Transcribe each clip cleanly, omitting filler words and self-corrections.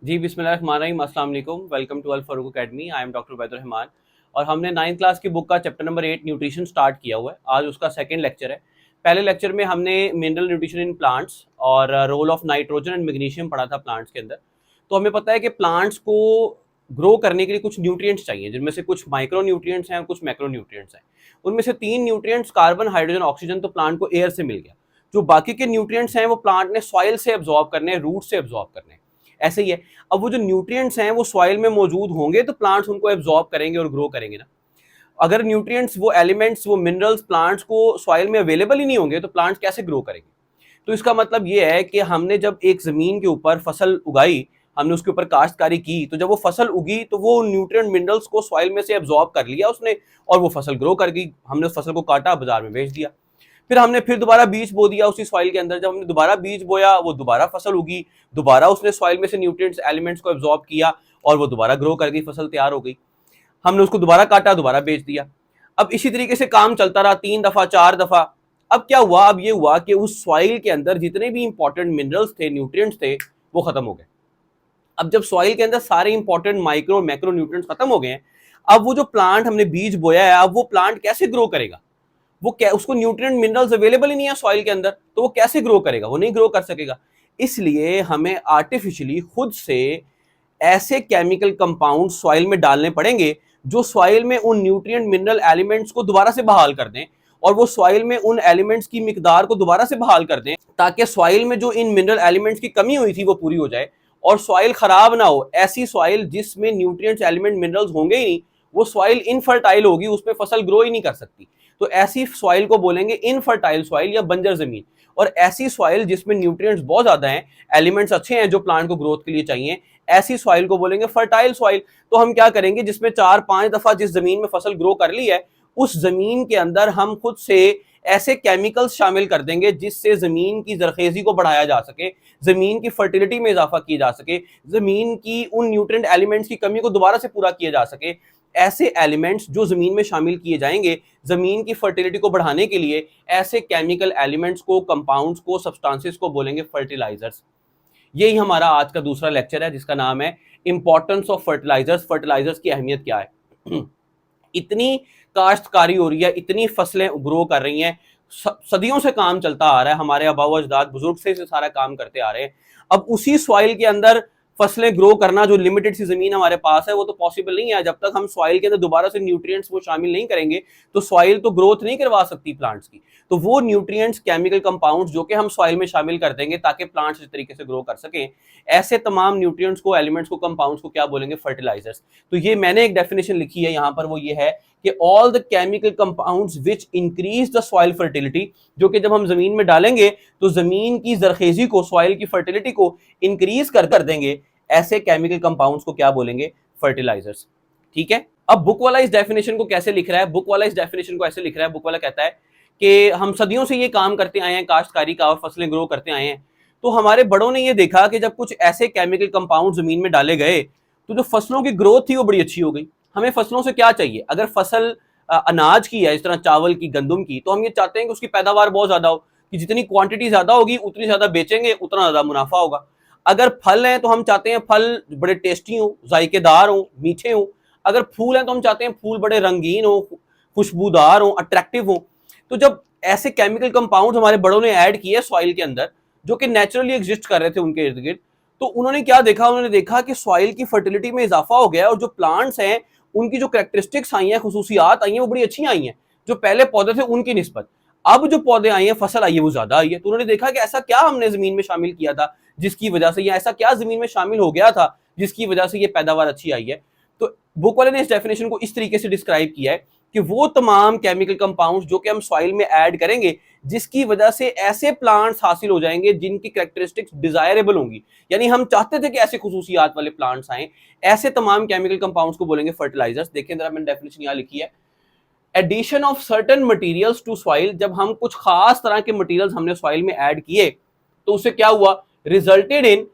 जी बिस्मिल्लाहिर्रहमानिर्रहीम, अस्सलाम वालेकुम। Welcome to Al Farooq academy. I am doctor Baidur Rahman और हमने 9th क्लास की बुक का चैप्टर नंबर 8 न्यूट्रिशन स्टार्ट किया हुआ है। आज उसका सेकंड लेक्चर है। पहले लेक्चर में हमने मिनरल न्यूट्रिशन इन प्लांट्स और role of nitrogen and magnesium पढ़ा था प्लांट्स के अंदर। तो हमें पता है कि प्लांट्स को ग्रो करने के लिए कुछ न्यूट्रिएंट्स चाहिए, जिनमें से कुछ माइक्रो न्यूट्रिएंट्स हैं और कुछ मैक्रो न्यूट्रिएंट्स हैं। उनमें से 3 न्यूट्रिएंट्स कार्बन, हाइड्रोजन, ऑक्सीजन तो प्लांट को एयर से मिल गया। जो बाकी के न्यूट्रिएंट्स हैं वो प्लांट ने सॉइल से एब्जॉर्ब करने हैं, रूट से एब्जॉर्ब करने हैं। ऐसे ही है। अब वो जो न्यूट्रिएंट्स हैं वो सॉइल में मौजूद होंगे तो प्लांट्स उनको एब्जॉर्ब करेंगे और ग्रो करेंगे ना। अगर न्यूट्रिएंट्स, वो एलिमेंट्स, वो मिनरल्स प्लांट्स को सॉइल में अवेलेबल ही नहीं होंगे तो प्लांट्स कैसे ग्रो करेंगे। तो इसका मतलब ये है कि हमने जब एक जमीन के ऊपर फसल उगाई, हमने उसके ऊपर काश्तकारी की, तो जब वो फसल उगी तो वो न्यूट्रिएंट मिनरल्स को सॉइल में से एब्जॉर्ब कर लिया उसने और वो फसल ग्रो कर गई। हमने उस फसल को काटा, बाजार में बेच दिया। फिर हमने फिर दोबारा बीज बो दिया उसी सॉइल के अंदर। जब हमने दोबारा बीज बोया, वो दोबारा फसल उगी, दोबारा उसने सॉइल में से न्यूट्रिएंट्स एलिमेंट्स को एब्जॉर्ब किया और वो दोबारा ग्रो कर गई, फसल तैयार हो गई। हमने उसको दोबारा काटा, दोबारा बेच दिया। अब इसी तरीके से काम चलता रहा 3 दफा 4 दफा। अब क्या हुआ, अब ये हुआ कि उस सॉइल के अंदर जितने भी इंपॉर्टेंट मिनरल्स थे, न्यूट्रिएंट्स थे, वो खत्म हो गए। अब जब सॉइल के अंदर सारे इंपॉर्टेंट माइक्रो मैक्रो न्यूट्रिएंट्स खत्म हो गए हैं, अब वो जो प्लांट हमने बीज बोया है, अब वो प्लांट कैसे ग्रो करेगा। वो क्या, उसको न्यूट्रिएंट मिनरल्स अवेलेबल ही नहीं है सॉइल के अंदर, तो वो कैसे ग्रो करेगा, वो नहीं ग्रो कर सकेगा। इसलिए हमें आर्टिफिशियली खुद से ऐसे केमिकल कंपाउंड सॉइल में डालने पड़ेंगे जो सॉइल में उन न्यूट्रिएंट मिनरल एलिमेंट्स को दोबारा से बहाल कर दें और वो सॉइल में उन एलिमेंट्स की मिकदार को दोबारा से बहाल कर दें, ताकि सॉइल में जो इन मिनरल एलिमेंट्स की कमी हुई थी वो पूरी हो जाए और सॉइल खराब ना हो। ऐसी सॉइल जिसमें न्यूट्रिएंट्स एलिमेंट मिनरल्स होंगे ही नहीं, वो सॉइल इनफर्टाइल होगी, उसमें फसल ग्रो ही नहीं कर सकती। तो ऐसी सॉइल को बोलेंगे इनफर्टाइल सॉइल या बंजर जमीन। और ऐसी सॉइल जिसमें न्यूट्रिएंट्स बहुत ज्यादा हैं, एलिमेंट्स अच्छे हैं जो प्लांट को ग्रोथ के लिए चाहिए, ऐसी सॉइल को बोलेंगे फर्टाइल सॉइल। तो हम क्या करेंगे, जिसमें 4-5 दफा जिस जमीन में फसल ग्रो कर ली है, उस जमीन के अंदर हम खुद से ऐसे केमिकल्स शामिल कर देंगे जिससे जमीन की जरखेजी को बढ़ाया जा सके, जमीन की फर्टिलिटी में इजाफा किया जा सके, जमीन की उन न्यूट्रिएंट एलिमेंट्स की कमी को दोबारा से पूरा किया जा सके। ऐसे एलिमेंट्स जो जमीन में शामिल किए जाएंगे जमीन की फर्टिलिटी को बढ़ाने के लिए, ऐसे केमिकल एलिमेंट्स को, कंपाउंड्स को, सब्सटेंसेस को बोलेंगे फर्टिलाइजर्स। यही हमारा आज का दूसरा लेक्चर है जिसका नाम है इंपॉर्टेंस ऑफ फर्टिलाइजर्स। फर्टिलाइजर्स की अहमियत क्या है। इतनी काश्तकारी हो रही है, इतनी फसलें ग्रो कर रही हैं, सदियों से काम चलता आ रहा है, हमारे आबा अजदाद बुजुर्ग से सारा काम करते आ रहे हैं। अब उसी सॉइल के अंदर फसलें ग्रो करना, जो लिमिटेड सी जमीन हमारे पास है, वो तो पॉसिबल नहीं है। जब तक हम सॉइल के अंदर दोबारा से न्यूट्रिएंट्स वो शामिल नहीं करेंगे तो सॉइल तो ग्रोथ नहीं करवा सकती प्लांट्स की। तो वो न्यूट्रिएंट्स, केमिकल कंपाउंड्स जो कि हम सॉइल में शामिल कर देंगे ताकि प्लांट्स इस तरीके से ग्रो कर सकें, ऐसे तमाम न्यूट्रिएंट्स को, एलिमेंट्स को, कंपाउंड्स को क्या बोलेंगे, फर्टिलाइजर्स। तो ये मैंने एक डेफिनेशन लिखी है यहाँ पर, वो ये है कि all the chemical compounds which increase the soil fertility, जो कि जब हम जमीन में डालेंगे तो जमीन की जरखेजी को, सॉइल की फर्टिलिटी को इंक्रीज कर देंगे, ऐसे केमिकल कंपाउंड्स को क्या बोलेंगे, फर्टिलाइजर्स। ठीक है। अब बुक वाला इस डेफिनेशन को कैसे लिख रहा है, बुक वाला इस डेफिनेशन को ऐसे लिख रहा है। बुक वाला कहता है कि हम सदियों से ये काम करते आए हैं, काश्तकारी का, और फसलें ग्रो करते आए हैं। तो हमारे बड़ों ने ये देखा कि जब कुछ ऐसे केमिकल कंपाउंड जमीन में डाले गए तो जो फसलों की ग्रोथ थी वो बड़ी अच्छी हो गई। हमें फसलों से क्या चाहिए, अगर फसल अनाज की है, इस तरह चावल की, गंदम की, तो हम ये चाहते हैं कि उसकी पैदावार बहुत ज्यादा हो, कि जितनी क्वांटिटी ज्यादा होगी उतनी ज्यादा बेचेंगे, उतना ज्यादा मुनाफा होगा। अगर फल हैं तो हम चाहते हैं फल बड़े टेस्टी हो, जायकेदार हो, मीठे हो। अगर फूल हैं तो हम चाहते हैं फूल बड़े रंगीन हो, खुशबूदार हो, अट्रैक्टिव हो। तो जब ऐसे केमिकल कंपाउंड हमारे बड़ों ने ऐड किए सॉइल के अंदर, जो कि नेचुरली एग्जिस्ट कर रहे थे उनके इर्द गिर्द, तो उन्होंने क्या देखा, उन्होंने देखा कि सॉइल की फर्टिलिटी में इजाफा हो गया और जो प्लांट्स हैं उनकी जो कैरेक्टरिस्टिक्स आई हैं, खुसूसियात आई हैं, वो बड़ी अच्छी आई हैं जो पहले पौधे थे उनकी निस्बत। अब जो पौधे आए हैं, फसल आई है, वो ज्यादा आई है। तो उन्होंने देखा कि ऐसा क्या हमने जमीन में शामिल किया था जिसकी वजह से, या ऐसा क्या जमीन में शामिल हो गया था जिसकी वजह से ये पैदावार अच्छी आई है। तो बुक वाले ने इस डेफिनेशन को इस तरीके से डिस्क्राइब किया है कि वो तमाम केमिकल कंपाउंड्स जो कि हम सॉइल में ऐड करेंगे, जिसकी वजह से ऐसे प्लांट्स हासिल हो जाएंगे जिनकी कैरेक्टरिस्टिक्स डिजायरेबल होंगी, यानी हम चाहते थे कि ऐसे खुसूसियात वाले प्लांट्स आए, ऐसे तमाम केमिकल कंपाउंड्स को बोलेंगे फर्टिलाइजर्स। देखिए जरा, मैंने डेफिनेशन यहाँ लिखी है, addition of certain materials to soil. जब हम कुछ खास तरह के मटेरियल्स हमने सॉइल में ऐड किए तो उससे क्या हुआ, रिजल्टेड इन,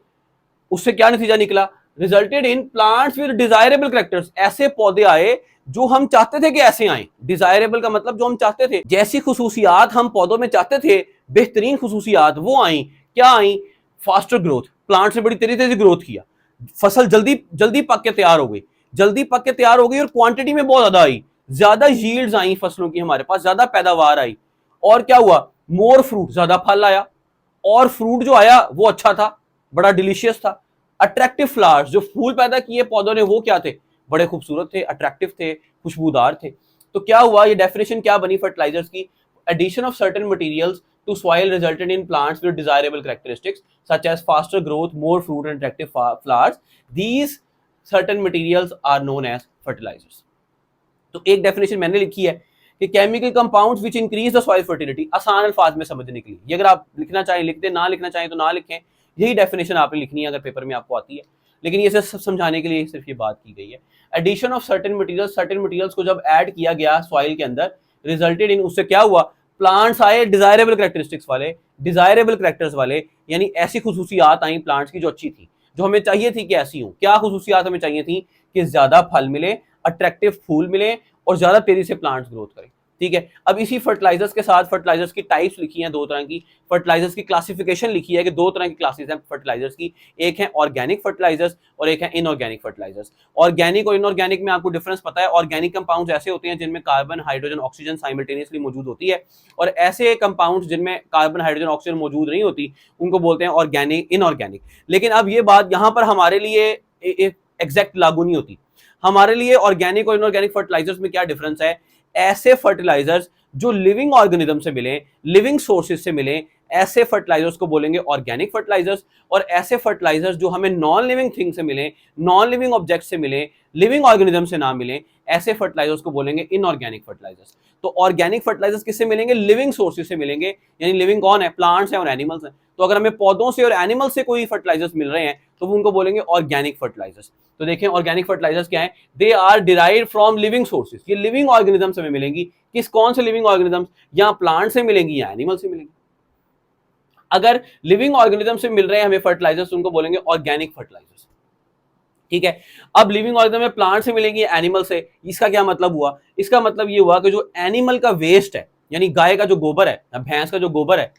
उससे क्या नतीजा निकला, resulted in plants with desirable characters. ऐसे पौधे आए जो हम चाहते थे कि ऐसे आए। डिजायरेबल का मतलब जो हम चाहते थे, जैसी खुसूसियात हम पौधों में चाहते थे, बेहतरीन खुसूसियात वो आई। क्या आई, फास्टर ग्रोथ, प्लांट्स ने बड़ी तेजी से ग्रोथ किया। फसल जल्दी जल्दी पक के तैयार हो गई, जल्दी पक के तैयार हो गई और क्वांटिटी में बहुत ज्यादा आई, ज्यादा यील्ड्स आई फसलों की, हमारे पास ज्यादा पैदावार आई। और क्या हुआ, मोर फ्रूट, ज्यादा फल आया, और फ्रूट जो आया वो अच्छा था, बड़ा डिलीशियस था। अट्रैक्टिव फ्लावर्स, जो फूल पैदा किए पौधों ने वो क्या थे, बड़े खूबसूरत थे, अट्रैक्टिव थे, खुशबूदार थे। तो क्या हुआ, ये डेफिनेशन क्या बनी फर्टिलाइजर्स की, addition of certain materials to soil resulted in plants with desirable characteristics such as faster growth, more fruit and attractive flowers. These certain materials are known as fertilizers. तो एक डेफिनेशन मैंने लिखी है कि chemical compounds which increase the soil fertility, आसान अल्फाज में समझने के लिए। ये अगर आप लिखना चाहें लिख दें, ना लिखना चाहें तो ना लिखें, यही डेफिनेशन आपने लिखनी है अगर पेपर में आपको आती है, लेकिन ये सिर्फ समझाने के लिए सिर्फ ये बात की गई है। एडिशन ऑफ सर्टेन मटेरियल्स को जब ऐड किया गया सॉइल के अंदर, रिजल्टेड इन, उससे क्या हुआ, प्लांट्स आए डिजायरेबल कैरेक्टरिस्टिक्स वाले, डिजायरेबल कैरेक्टर्स वाले, यानी ऐसी खुसूसियात आई प्लांट्स की जो अच्छी थी, जो हमें चाहिए थी कि ऐसी हो। क्या खुसूसियात हमें चाहिए थी, कि ज्यादा फल मिले, अट्रैक्टिव फूल मिले और ज्यादा तेजी से प्लांट्स ग्रोथ करें। ठीक है, अब इसी फर्टिलाइजर्स के साथ फर्टिलाइजर्स की टाइप्स लिखी हैं दो तरह की, फर्टिलाइजर्स की क्लासिफिकेशन लिखी है कि दो तरह की क्लासेस हैं फर्टिलाइजर्स की, एक है ऑर्गेनिक फर्टिलाइजर्स और एक है इनऑर्गेनिक फर्टिलाइजर्स। ऑर्गेनिक और इनऑर्गेनिक में आपको डिफरेंस पता है, ऑर्गेनिक कंपाउंड्स ऐसे होते हैं जिनमें कार्बन हाइड्रोजन ऑक्सीजन साइमल्टेनियसली मौजूद होती है, और ऐसे कंपाउंड्स जिनमें कार्बन हाइड्रोजन ऑक्सीजन मौजूद नहीं होती उनको बोलते हैं ऑर्गेनिक, इनऑर्गेनिक। लेकिन अब ये बात यहाँ पर हमारे लिए एग्जैक्ट लागू नहीं होती। हमारे लिए ऑर्गेनिक और इनऑर्गेनिक फर्टिलाइजर्स में क्या डिफरेंस है, ऐसे फर्टिलाइजर्स जो लिविंग ऑर्गेनिज्म से मिले, लिविंग सोर्सेज से मिले, ऐसे फर्टिलाइजर्स को बोलेंगे ऑर्गेनिक फर्टिलाइजर्स, और ऐसे फर्टिलाइजर्स जो हमें नॉन लिविंग थिंग से मिले, नॉन लिविंग ऑब्जेक्ट से मिले, लिविंग ऑर्गेनिज्म से ना मिले, ऐसे फर्टिलाइजर्स को बोलेंगे इनऑर्गेनिक फर्टिलाइजर्स। तो ऑर्गेनिक फर्टिलाइजर्स किससे मिलेंगे, लिविंग सोर्सेज से मिलेंगे, यानी लिविंग कौन है, प्लांट्स हैं और एनिमल्स हैं। तो अगर हमें पौधों से और एनिमल से कोई फर्टिलाइजर्स मिल रहे हैं तो वो उनको बोलेंगे ऑर्गेनिक फर्टिलाइजर्स। तो देखें ऑर्गेनिक फर्टिलाइजर्स क्या है, they are derived from living sources, ये लिविंग ऑर्गेनिज्म से हमें मिलेंगी। किस, कौन से लिविंग ऑर्गेनिज्म, या प्लांट से मिलेंगी या एनिमल से मिलेंगी। अगर लिविंग ऑर्गेनिज्म से मिल रहे हैं हमें फर्टिलाइजर्स, उनको बोलेंगे ऑर्गेनिक फर्टिलाइजर्स। ठीक है, अब लिविंग ऑर्गेनिज्म में प्लांट से मिलेंगी एनिमल से, इसका क्या मतलब हुआ, इसका मतलब ये हुआ कि जो एनिमल का वेस्ट है, यानी गाय का जो गोबर है, भैंस का जो गोबर है,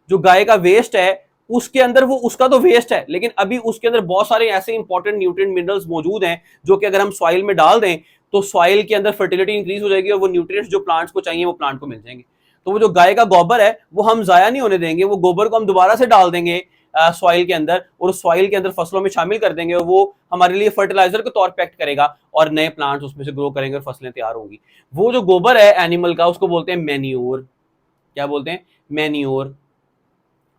जो गाय का वेस्ट है, उसके अंदर वो उसका तो वेस्ट है, लेकिन अभी उसके अंदर बहुत सारे ऐसे इंपॉर्टेंट न्यूट्रिएंट मिनरल्स मौजूद हैं जो कि अगर हम सॉइल में डाल दें तो सॉइल के अंदर फर्टिलिटी इंक्रीज हो जाएगी और वो न्यूट्रिएंट्स जो प्लांट्स को चाहिए वो प्लांट को मिल जाएंगे। तो वो जो गाय का गोबर है वो हम जाया नहीं होने देंगे, वो गोबर को हम दोबारा से डाल देंगे सॉइल के अंदर, और सॉइल के अंदर फसलों में शामिल कर देंगे, और वो हमारे लिए फर्टिलाइजर के तौर पे एक्ट करेगा और नए प्लांट्स उसमें से ग्रो करेंगे और फसलें तैयार होंगी। वो जो गोबर है एनिमल का, उसको बोलते हैं मैन्योर। क्या बोलते हैं, मैन्योर।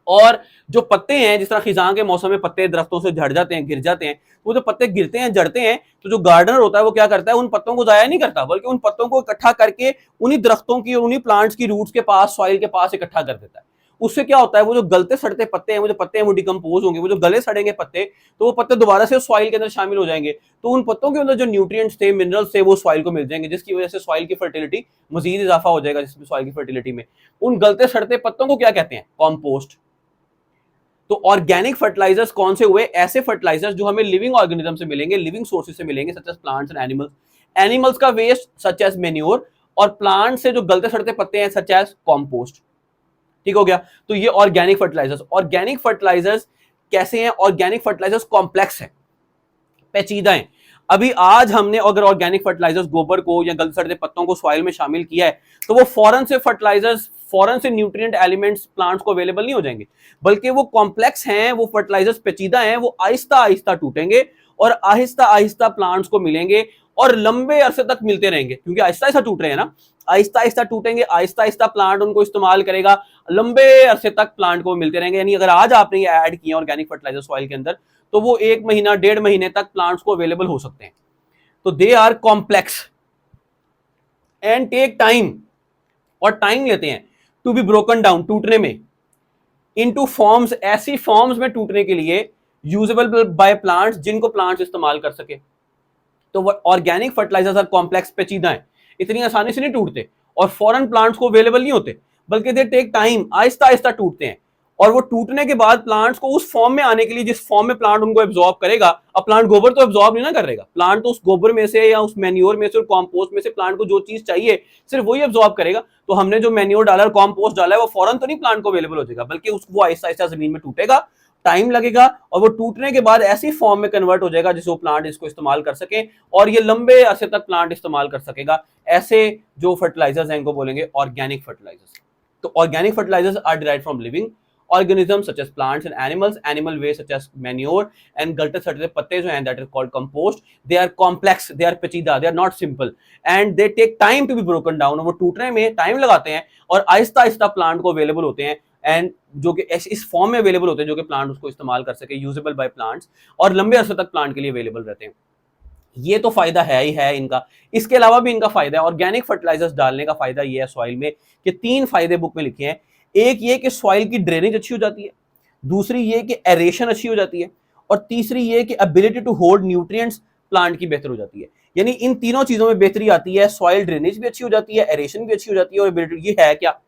और जो पत्ते हैं, जिस तरह खिजां के मौसम में पत्ते दरख्तों से झड़ जाते हैं, गिर जाते हैं, वो जो पत्ते गिरते हैं, जड़ते हैं, तो जो गार्डनर होता है वो क्या करता है, उन पत्तों को जाया नहीं करता, बल्कि उन पत्तों को इकट्ठा करके उन्हीं दरख्तों की, उन्हीं प्लांट्स की रूट्स के पास, सॉइल के पास इकट्ठा कर देता है। उससे क्या होता है, वो जो गलते सड़ते पत्ते हैं, वो जो पत्ते हैं वो डिकम्पोज होंगे, वो जो गले सड़ेंगे पत्ते, तो वो पत्ते दोबारा से सॉइल के अंदर शामिल हो जाएंगे, तो उन पत्तों के अंदर जो न्यूट्रिएंट्स थे, मिनरल्स थे, वो सॉइल को मिल जाएंगे, जिसकी वजह से सॉइल की फर्टिलिटी मजीद इजाफा हो जाएगा, जिसमें सॉइल की फर्टिलिटी में। उन गलते सड़ते पत्तों को क्या कहते हैं, कॉम्पोस्ट। तो ऑर्गेनिक फर्टिलाइजर्स कौन से हुए, ऐसे फर्टिलाइजर्स जो हमें लिविंग ऑर्गेनिज्म से मिलेंगे, लिविंग सोर्सेज से मिलेंगे, such as plants and animals, animals का वेस्ट सच एज मेन्योर, और प्लांट से जो गलते सड़ते पत्ते हैं सच एज कॉम्पोस्ट। ठीक हो गया, तो ये ऑर्गेनिक फर्टिलाइजर्स। ऑर्गेनिक फर्टिलाइजर्स कैसे हैं, ऑर्गेनिक फर्टिलाइजर्स कॉम्प्लेक्स है, पेचीदा है। अभी आज हमने अगर ऑर्गेनिक फर्टिलाइजर्स गोबर को या गलते सड़ते पत्तों को सॉइल में शामिल किया है तो वो फौरन से फर्टिलाइजर्स, फौरन से न्यूट्रिएंट एलिमेंट्स प्लांट्स को अवेलेबल नहीं हो जाएंगे, बल्कि वो कॉम्प्लेक्स हैं, वो फर्टिलाइजर्स पेचीदा हैं, वो आहिस्ता आहिस्ता टूटेंगे और आहिस्ता आहिस्ता प्लांट्स को मिलेंगे और लंबे अरसे तक मिलते रहेंगे, क्योंकि आहिस्ता आहिस्ता टूट रहे हैं ना, आहिस्ता आहिस्ता टूटेंगे, आहिस्ता आहिस्ता प्लांट उनको इस्तेमाल करेगा, लंबे अरसे तक प्लांट को मिलते रहेंगे। यानी अगर आज आपने ये ऐड किया ऑर्गेनिक फर्टिलाइजर सॉइल के अंदर, तो वो 1 महीना 1.5 महीने तक प्लांट्स को अवेलेबल हो सकते हैं। तो they are complex and take time, और टाइम लेते हैं टू बी ब्रोकन डाउन, टूटने में, इनटू फॉर्म्स, ऐसी फॉर्म्स में टूटने के लिए यूजेबल बाय प्लांट्स, जिनको प्लांट्स इस्तेमाल कर सके। तो ऑर्गेनिक फर्टिलाइजर्स आर कॉम्प्लेक्स, पेचीदा है, इतनी आसानी से नहीं टूटते और फॉरेन प्लांट्स को अवेलेबल नहीं होते, बल्कि they take time, Aahista Aahista टूटते हैं। और वो टूटने के बाद प्लांट्स को उस फॉर्म में आने के लिए जिस फॉर्म में प्लांट उनको एब्जॉर्ब करेगा, अब प्लांट गोबर तो एब्जॉर्ब नहीं ना करेगा, प्लांट तो उस गोबर में से या उस मैन्योर में से और कॉम्पोस्ट में से प्लांट को जो चीज चाहिए सिर्फ वही एब्जॉर्ब करेगा। तो हमने जो मैन्योर डाला, कॉम्पोस्ट डाला है, वो फौरन तो नहीं प्लांट को अवेलेबल हो जाएगा, बल्कि उसको आहिस्ता आहिस्ता जमीन में टूटेगा टाइम लगेगा और वो टूटने के बाद ऐसी फॉर्म में कन्वर्ट हो जाएगा जिससे वो प्लांट इसको इस्तेमाल कर सके और ये लंबे अरसे तक प्लांट इस्तेमाल कर सकेगा। ऐसे जो फर्टिलाइजर्स हैं इनको बोलेंगे ऑर्गेनिक फर्टिलाइजर्स। तो organic fertilizers are derived from living organisms such as plants and animals, animal waste such as manure and गलते सड़ते पत्ते जो हैं that is called compost, they are complex, they are पेचीदा, they are not simple and they take time to be broken down। वो टूटने में time लगाते हैं और आहिस्ता आहिस्ता प्लांट को अवेलेबल होते हैं एंड जो कि इस फॉर्म में अवेलेबल होते हैं जो कि प्लांट उसको इस्तेमाल कर सके, यूजेबल बाय प्लांट्स, और लंबे अरसे तक प्लांट के लिए अवेलेबल रहते हैं। ये तो फायदा है ही है इनका। इसके अलावा भी इनका फायदा है, ऑर्गेनिक फर्टिलाइजर्स डालने का फायदा ये है सॉइल में कि 3 फायदे बुक में लिखे हैं। एक ये कि सॉइल की ड्रेनेज अच्छी हो जाती है, दूसरी ये कि एरेशन अच्छी हो जाती है, और तीसरी ये कि ability to hold nutrients plant की बेहतर हो जाती है। यानी इन तीनों चीजों में बेहतरी आती है, सॉइल ड्रेनेज भी अच्छी हो जाती है, एरेशन भी अच्छी हो जाती है और एबिलिटी। ये है क्या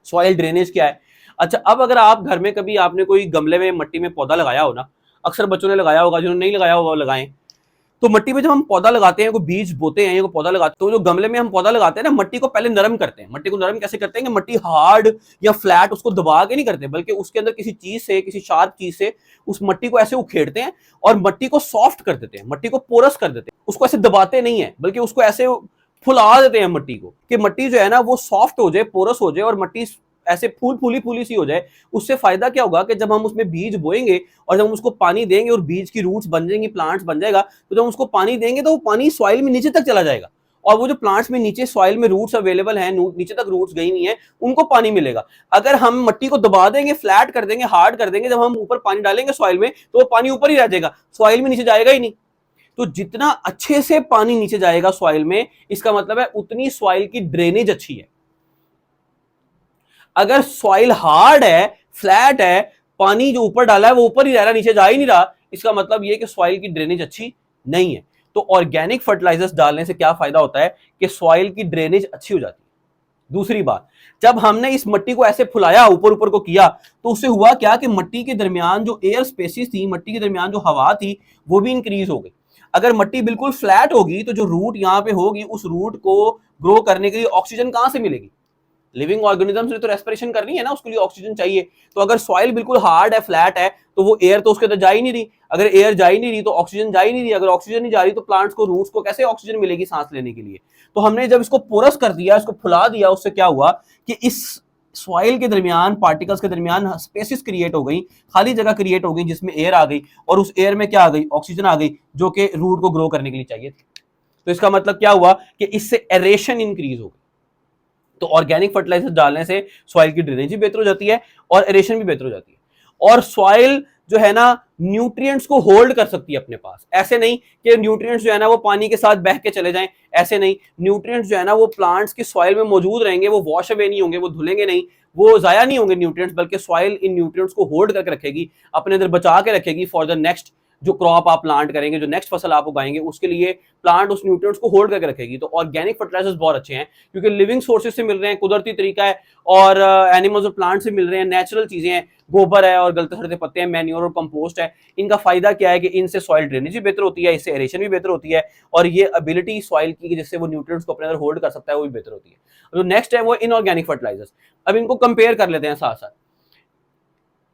सॉइल ड्रेनेज क्या है? अच्छा, अब अगर आप घर में कभी आपने कोई गमले में मिट्टी में पौधा लगाया हो ना, अक्सर बच्चों ने लगाया होगा, जिन्होंने नहीं लगाया होगा वो लगाएं। तो मिट्टी में जब हम पौधा लगाते हैं, कोई बीज बोते हैं या कोई पौधा लगाते हैं, तो जो गमले में हम पौधा लगाते हैं ना, मिट्टी को पहले नरम करते हैं। मिट्टी को नरम कैसे करते हैं कि मिट्टी हार्ड या फ्लैट उसको दबा के नहीं करते, बल्कि उसके अंदर किसी चीज से, किसी शार्प चीज से उस मिट्टी को ऐसे उखेड़ते हैं और मिट्टी को सॉफ्ट कर देते हैं, मिट्टी को पोरस कर देते हैं। उसको ऐसे दबाते नहीं है, बल्कि उसको ऐसे फुला देते हैं मिट्टी को, कि मिट्टी जो है ना वो सॉफ्ट हो जाए, पोरस हो जाए और मिट्टी ऐसे फूली सी हो जाए। उससे फायदा क्या होगा कि जब हम उसमें बीज बोएंगे और जब हम उसको पानी देंगे और बीज की रूट्स बन जाएंगी, प्लांट्स बन जाएगा, तो जब हम उसको पानी देंगे तो वो पानी सॉइल में नीचे तक चला जाएगा और वो जो प्लांट्स में नीचे सॉइल में रूट्स अवेलेबल हैं, नीचे तक रूट्स गई हुई हैं, उनको पानी मिलेगा। अगर हम मिट्टी को दबा देंगे, फ्लैट कर देंगे, हार्ड कर देंगे, जब हम ऊपर पानी डालेंगे सॉइल में, तो वो पानी ऊपर ही रह जाएगा, सॉइल में नीचे जाएगा ही नहीं। तो जितना अच्छे से पानी नीचे जाएगा सॉइल में, इसका मतलब है उतनी सॉइल की ड्रेनेज अच्छी है। अगर सॉइल हार्ड है, फ्लैट है, पानी जो ऊपर डाला है वो ऊपर ही रह रहा, नीचे जा ही नहीं रहा, इसका मतलब ये कि सॉइल की ड्रेनेज अच्छी नहीं है। तो ऑर्गेनिक फर्टिलाइजर्स डालने से क्या फायदा होता है कि सॉइल की ड्रेनेज अच्छी हो जाती है। दूसरी बात, जब हमने इस मिट्टी को ऐसे फुलाया, ऊपर ऊपर को किया, तो उससे हुआ क्या कि मिट्टी के दरमियान जो एयर स्पेसिस थी, मिट्टी के दरमियान जो हवा थी, वो भी इंक्रीज हो गई। अगर मिट्टी बिल्कुल फ्लैट होगी तो जो रूट यहां पे होगी, उस रूट को ग्रो करने के लिए ऑक्सीजन कहां से मिलेगी? लिविंग ऑर्गेनिजम्स ने तो रेस्पिरेशन करनी है ना, उसके लिए ऑक्सीजन चाहिए। तो अगर सॉइल बिल्कुल हार्ड है, फ्लैट है, तो वो एयर तो उसके अंदर जा ही नहीं रही। अगर एयर जा ही नहीं रही तो ऑक्सीजन जा ही नहीं रही। अगर ऑक्सीजन नहीं जा रही तो प्लांट्स को, रूट्स को कैसे ऑक्सीजन मिलेगी सांस लेने के लिए? तो हमने जब इसको पोरस कर दिया, इसको फुला दिया, उससे क्या हुआ कि इस सॉइल के दरमियान, पार्टिकल्स के दरमियान स्पेसिस क्रिएट हो गई, खाली जगह क्रिएट हो गई, जिसमें एयर आ गई और उस एयर में क्या आ गई? ऑक्सीजन आ गई, जो कि रूट को ग्रो करने के लिए चाहिए थी। तो इसका मतलब क्या हुआ कि इससे एरेशन इंक्रीज हो गई। तो ऑर्गेनिक फर्टिलाइजर डालने से सॉइल की ड्रेनेज भी बेहतर हो जाती है और एरेशन भी बेहतर हो जाती है, और सॉइल जो है ना न्यूट्रिएंट्स को होल्ड कर सकती है अपने पास। ऐसे नहीं कि न्यूट्रिएंट्स जो है ना वो पानी के साथ बह के चले जाएं, ऐसे नहीं। न्यूट्रिएंट्स जो है ना वो प्लांट्स की सॉइल में मौजूद रहेंगे, वो वॉश अवे नहीं होंगे, वो धुलेंगे नहीं, वो जाया नहीं होंगे न्यूट्रिएंट्स, बल्कि सॉइल इन न्यूट्रिएंट्स को होल्ड करके रखेगी, अपने अंदर बचा के रखेगी फॉर द नेक्स्ट जो क्रॉप आप प्लांट करेंगे, जो नेक्स्ट फसल आप उगाएंगे, उसके लिए प्लांट उस न्यूट्रिएंट्स को होल्ड करके रखेगी। तो ऑर्गेनिक फर्टिलाइजर्स बहुत अच्छे हैं क्योंकि लिविंग सोर्सेज से मिल रहे हैं, कुदरती तरीका है, और एनिमल्स और प्लांट से मिल रहे हैं, नेचुरल चीजें हैं, गोबर है और गलते सड़ते पत्ते हैं, मैन्योर और कंपोस्ट है। इनका फायदा क्या है कि इनसे सॉइल ड्रेनेज भी बेहतर होती है, इससे एरेशन भी बेहतर होती है, और ये एबिलिटी सॉइल की जिससे वो न्यूट्रिएंट्स को अपने अंदर होल्ड कर सकता है वो भी बेहतर होती है। तो नेक्स्ट है वो इनऑर्गेनिक फर्टिलाइजर्स। अब इनको कंपेयर कर लेते हैं साथ साथ।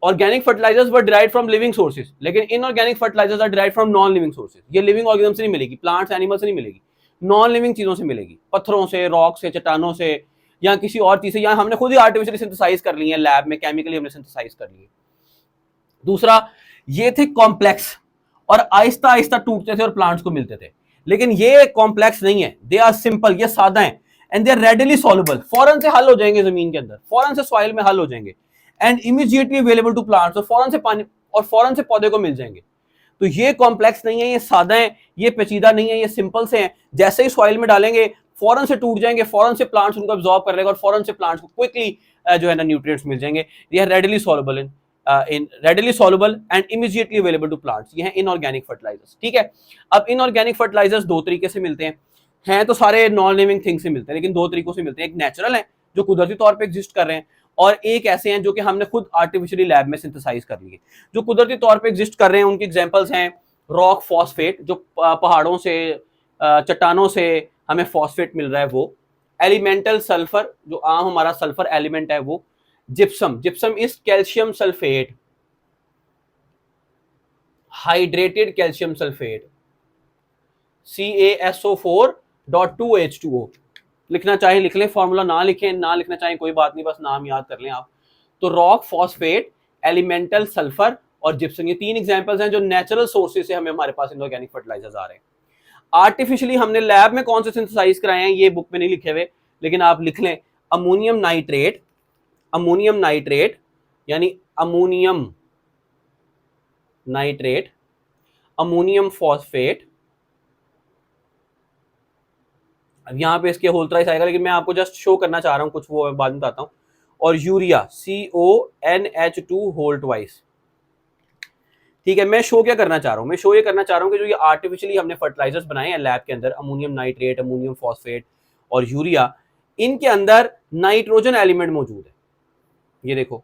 Organic fertilisers were derived from living sources, लेकिन inorganic fertilisers are derived from non living sources. ये लिविंग ऑर्गेनिज्म से नहीं मिलेगी, प्लांट्स एनिमल्स से नहीं मिलेगी, नॉन लिविंग चीजों से मिलेगी, पत्थरों से, रॉक से, चट्टानों से, या किसी और चीज से, या हमने खुद ही आर्टिफिशियली सिंथेसाइज कर ली है, लैब में केमिकली हमने सिंथेसाइज कर ली। दूसरा, ये थे कॉम्प्लेक्स और आहिस्ता आहिस्ता टूटते थे और प्लांट्स को मिलते थे, लेकिन ये कॉम्प्लेक्स नहीं है, दे आर सिंपल, ये सादा है, and they are readily soluble, फौरन से हल हो जाएंगे जमीन के अंदर, फौरन से सॉइल में हल हो जाएंगे, and immediately available to plants, और फौरन से पानी और फौरन से पौधे को मिल जाएंगे। तो ये कॉम्प्लेक्स नहीं है, ये सादा है, ये पेचीदा नहीं है, ये सिंपल से हैं। जैसे ही सॉइल में डालेंगे फौरन से टूट जाएंगे, फौरन से प्लांट्स उनको अब्सॉर्ब कर लेगा और फौरन से प्लांट्स को क्विकली जो है ना न्यूट्रिएंट्स मिल जाएंगे। ये है readily soluble readily soluble and immediately available to plants. ये है इनऑर्गेनिक फर्टिलाइजर्स। ठीक है, अब इनऑर्गेनिक फर्टिलाइजर्स दो तरीके से मिलते हैं तो सारे नॉन लिविंग थिंग से मिलते हैं, लेकिन दो तरीकों से मिलते हैं। एक नेचुरल है जो कुदरती तौर पे एग्जिस्ट कर रहे हैं, और एक ऐसे हैं जो कि हमने खुद आर्टिफिशियली लैब में सिंथेसाइज कर लिए। जो कुदरती तौर पे एग्जिस्ट कर रहे हैं उनकी एग्जांपल्स हैं रॉक फॉस्फेट, जो पहाड़ों से, चट्टानों से हमें फॉस्फेट मिल रहा है वो, एलिमेंटल सल्फर जो आम हमारा सल्फर एलिमेंट है वो, gypsum, gypsum is calcium sulphate, hydrated calcium sulphate CaSO4.2H2O। लिखना चाहे लिख लें, फॉर्मूला ना लिखें, ना लिखना चाहें कोई बात नहीं, बस नाम याद कर लें आप। तो रॉक फॉस्फेट, एलिमेंटल सल्फर और जिप्सम, ये 3 एग्जांपल्स हैं जो नेचुरल सोर्सेज से हमें हमारे पास इनऑर्गेनिक फर्टिलाइजर्स आ रहे हैं। आर्टिफिशियली हमने लैब में कौन से सिंथेसाइज कराए हैं ये बुक में नहीं लिखे हुए, लेकिन आप लिख लें अमोनियम नाइट्रेट, अमोनियम नाइट्रेट यानी अमोनियम नाइट्रेट, अमोनियम फॉस्फेट, अब यहां पे इसके होल थ्राइस आएगा, लेकिन मैं आपको जस्ट शो करना चाह रहा हूं, कुछ वो बाद में बताता हूं। और यूरिया CONH2 होल ट्वाइस। ठीक है, मैं शो क्या करना चाह रहा हूं, मैं शो ये करना चाह रहा हूं कि जो ये आर्टिफिशियली हमने फर्टिलाइजर्स बनाए हैं लैब के अंदर, अमोनियम नाइट्रेट, अमोनियम फॉस्फेट और यूरिया, इनके अंदर नाइट्रोजन एलिमेंट मौजूद है। ये देखो,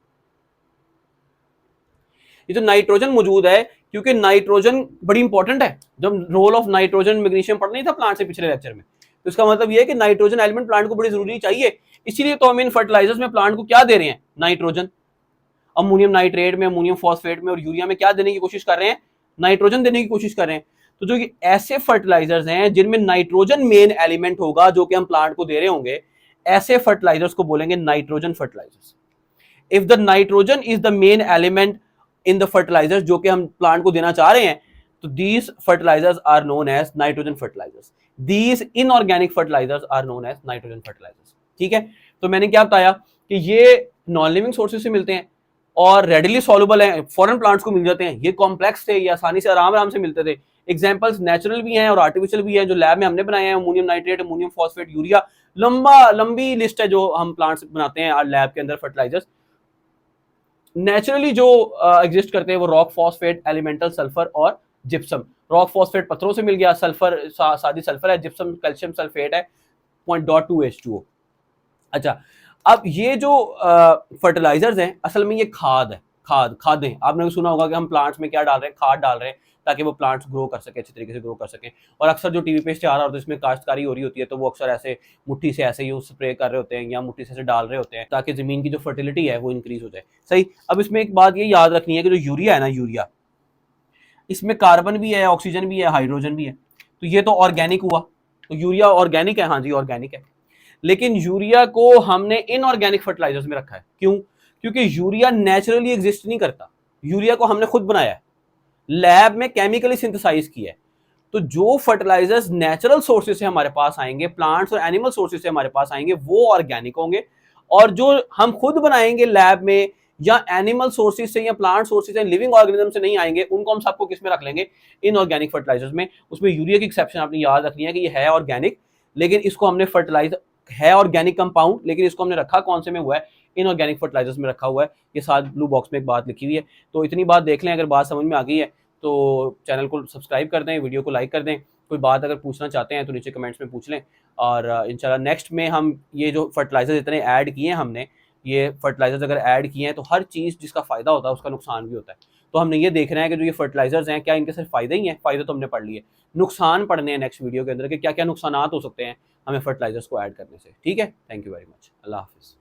ये जो नाइट्रोजन मौजूद है, क्योंकि नाइट्रोजन बड़ी इंपॉर्टेंट है। जब रोल ऑफ नाइट्रोजन मैग्नीशियम पढ़ नहीं था प्लांट से पिछले लेक्चर में, तो इसका मतलब ये है कि नाइट्रोजन एलिमेंट प्लांट को बड़ी जरूरी चाहिए। इसीलिए तो हम इन फर्टिलाइजर्स में प्लांट को क्या दे रहे हैं, नाइट्रोजन। अमोनियम नाइट्रेट में, अमोनियम फॉस्फेट में और यूरिया में क्या देने की कोशिश कर रहे हैं, नाइट्रोजन देने की कोशिश कर रहे हैं। तो जो ये ऐसे फर्टिलाइजर्स हैं जिनमें नाइट्रोजन मेन एलिमेंट होगा जो कि हम प्लांट को दे रहे होंगे, ऐसे फर्टिलाइजर्स को बोलेंगे nitrogen fertilizers. If the nitrogen is the main element in the fertilizers जो कि हम प्लांट को देना चाह रहे हैं, तो these fertilizers are known as nitrogen fertilizers. These inorganic fertilisers are known as nitrogen fertilizers. ठीक है, तो मैंने क्या बताया कि ये नॉन लिविंग सोर्सेज से मिलते हैं और रेडिली सॉल्युबल है, फॉरेन प्लांट्स को मिल जाते हैं। ये कॉम्प्लेक्स थे, ये आसानी से आराम आराम से मिलते थे। एग्जांपल्स नेचुरल भी हैं और आर्टिफिशियल भी हैं जो लैब में हमने बनाए हैं, ammonium nitrate, ammonium phosphate, urea, लंबी लिस्ट है जो हम प्लांट्स बनाते हैं लैब के अंदर फर्टिलाइजर्स। नेचुरली जो एग्जिस्ट करते हैं वो रॉक फॉस्फेट, एलिमेंटल सल्फर और जिप्सम। रॉक फॉस्फेट पत्थरों से मिल गया, सल्फर सादी सल्फर है, जिप्सम कैल्शियम सल्फेट है 0.2H2O। अच्छा, अब ये जो फर्टिलाइजर्स हैं असल में ये खाद है, खादें। आपने सुना होगा कि हम प्लांट्स में क्या डाल रहे हैं, खाद डाल रहे हैं ताकि वो प्लांट्स ग्रो कर सके, अच्छे तरीके से ग्रो कर सकें। और अक्सर जो टीवी पे इश्तिहार होता है इसमें काश्तकारी हो रही होती है, तो वो अक्सर ऐसे मुट्ठी से ऐसे ही स्प्रे कर रहे होते हैं या मुट्ठी से ऐसे डाल रहे होते हैं ताकि जमीन की जो फर्टिलिटी है वो इंक्रीज हो जाए। सही। अब इसमें एक बात ये याद रखनी है कि जो यूरिया है ना, यूरिया, इसमें कार्बन भी है, ऑक्सीजन भी है, हाइड्रोजन भी है। तो ये तो ऑर्गेनिक हुआ, तो यूरिया ऑर्गेनिक है, हाँ जी ऑर्गेनिक है। लेकिन यूरिया को हमने इनऑर्गेनिक फर्टिलाइजर्स में रखा है। क्यों? क्योंकि यूरिया नेचुरली एग्जिस्ट नहीं करता, यूरिया को हमने खुद बनाया है, लैब में केमिकली सिंथेसाइज किया है। तो जो फर्टिलाइजर्स नेचुरल सोर्सेज से हमारे पास आएंगे, प्लांट्स और एनिमल सोर्सेज से हमारे पास आएंगे, वो ऑर्गेनिक होंगे। और जो हम खुद बनाएंगे लैब में या एनिमल सोर्सेज से या प्लांट सोर्सेज से, लिविंग ऑर्गेनिज्म से नहीं आएंगे, उनको हम सबको किस में रख लेंगे, इनऑर्गेनिक फर्टिलाइजर्स में। उसमें यूरिया की एक्सेप्शन आपने याद रखनी है कि ये है ऑर्गेनिक, लेकिन इसको हमने फर्टिलाइजर है ऑर्गेनिक कंपाउंड, लेकिन इसको हमने रखा कौन से में हुआ है, इनऑर्गेनिक फर्टिलाइजर्स में रखा हुआ है। ये साथ ब्लू बॉक्स में एक बात लिखी हुई है। तो इतनी बात देख लें, अगर बात समझ में आ गई है तो चैनल को सब्सक्राइब कर दें, वीडियो को लाइक कर दें। कोई बात अगर पूछना चाहते हैं तो नीचे कमेंट्स में पूछ लें। और इंशाल्लाह नेक्स्ट में हम ये जो फर्टिलाइजर इतने ऐड किए हैं हमने, ये फर्टिलाइजर्स अगर ऐड किए हैं तो हर चीज़ जिसका फ़ायदा होता है उसका नुकसान भी होता है। तो हमने ये देखना है कि जो ये फर्टिलाइजर्स हैं क्या इनके सिर्फ फ़ायदे ही हैं, फ़ायदे तो हमने पढ़ लिए, नुकसान पढ़ने हैं नेक्स्ट वीडियो के अंदर कि क्या क्या नुकसान हो सकते हैं हमें फर्टिलाइजर्स को ऐड करने से। ठीक है, थैंक यू वेरी मच, अल्लाह हाफिज़।